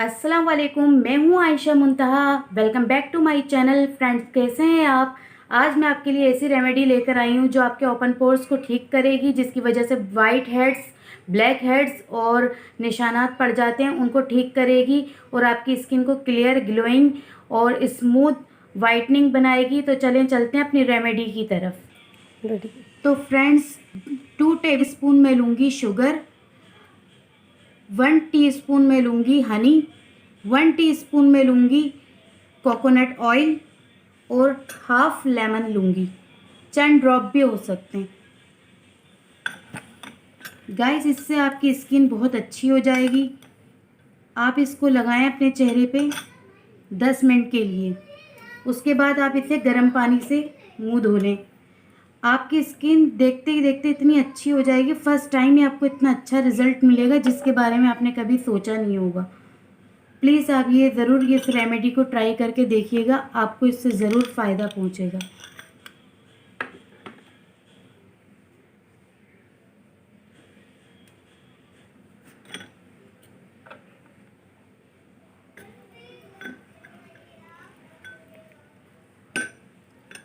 अस्सलाम वालेकुम, मैं हूँ Ayesha Muntaha. Welcome back to my channel. Friends, कैसे हैं आप? आज मैं आपके लिए ऐसी रेमेडी लेकर आई हूँ जो आपके ओपन पोर्स को ठीक करेगी, जिसकी वजह से वाइट हेड्स, ब्लैक हेड्स और निशानात पड़ जाते हैं, उनको ठीक करेगी और आपकी स्किन को क्लियर, ग्लोइंग और स्मूथ वाइटनिंग बनाएगी। तो चलते हैं अपनी रेमेडी की तरफ। तो फ्रेंड्स, 2 टेबलस्पून मैं लूँगी शुगर, 1 टीस्पून में लूँगी हनी, 1 टीस्पून में लूँगी कोकोनट ऑयल और हाफ लेमन लूँगी। 10 ड्रॉप भी हो सकते हैं। गाइस, इससे आपकी स्किन बहुत अच्छी हो जाएगी। आप इसको लगाएं अपने चेहरे पे 10 मिनट के लिए। उसके बाद आप इसे गर्म पानी से मुंह धो लें। आपकी स्किन देखते ही देखते इतनी अच्छी हो जाएगी, फर्स्ट टाइम ही आपको इतना अच्छा रिजल्ट मिलेगा जिसके बारे में आपने कभी सोचा नहीं होगा। प्लीज़ आप ये ज़रूर इस रेमेडी को ट्राई करके देखिएगा, आपको इससे ज़रूर फ़ायदा पहुंचेगा।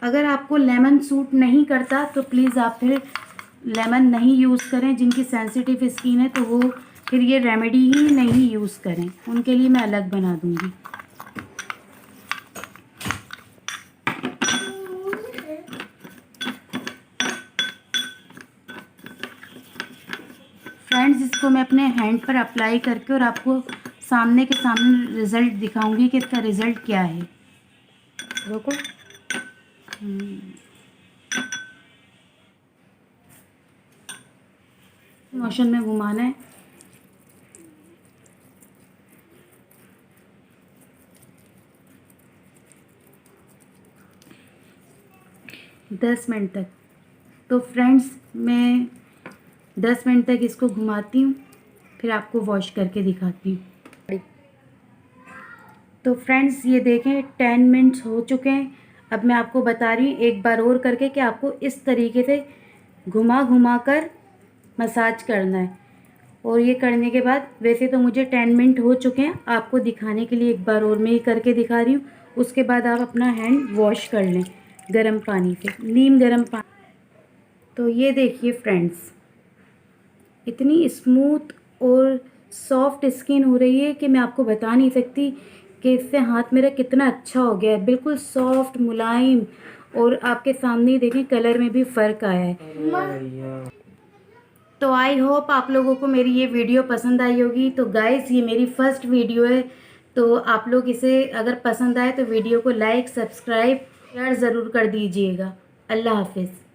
अगर आपको लेमन सूट नहीं करता तो प्लीज़ आप फिर लेमन नहीं यूज़ करें। जिनकी सेंसिटिव स्किन है तो वो फिर ये रेमेडी ही नहीं यूज़ करें, उनके लिए मैं अलग बना दूँगी। फ्रेंड्स, इसको मैं अपने हैंड पर अप्लाई करके और आपको सामने के सामने रिज़ल्ट दिखाऊंगी कि इसका रिज़ल्ट क्या है। रुको, मोशन में घुमाना है। दस मिनट तक। तो फ्रेंड्स, मैं 10 मिनट तक इसको घुमाती हूँ, फिर आपको वॉश करके दिखाती हूँ। तो फ्रेंड्स, ये देखें 10 मिनट्स हो चुके हैं। अब मैं आपको बता रही हूँ एक बार और करके कि आपको इस तरीके से घुमा घुमा कर मसाज करना है। और ये करने के बाद, वैसे तो मुझे 10 मिनट हो चुके हैं, आपको दिखाने के लिए एक बार और मैं ही करके दिखा रही हूँ। उसके बाद आप अपना हैंड वॉश कर लें गर्म पानी से, नीम गर्म पानी। तो ये देखिए फ्रेंड्स, इतनी स्मूथ और सॉफ्ट स्किन हो रही है कि मैं आपको बता नहीं सकती कि इससे हाथ मेरा कितना अच्छा हो गया है। बिल्कुल सॉफ्ट, मुलायम, और आपके सामने ही देखें कलर में भी फ़र्क आया है। तो आई होप आप लोगों को मेरी ये वीडियो पसंद आई होगी। तो गाइस, ये मेरी फर्स्ट वीडियो है, तो आप लोग इसे अगर पसंद आए तो वीडियो को लाइक, सब्सक्राइब, शेयर ज़रूर कर दीजिएगा। अल्लाह हाफिज़।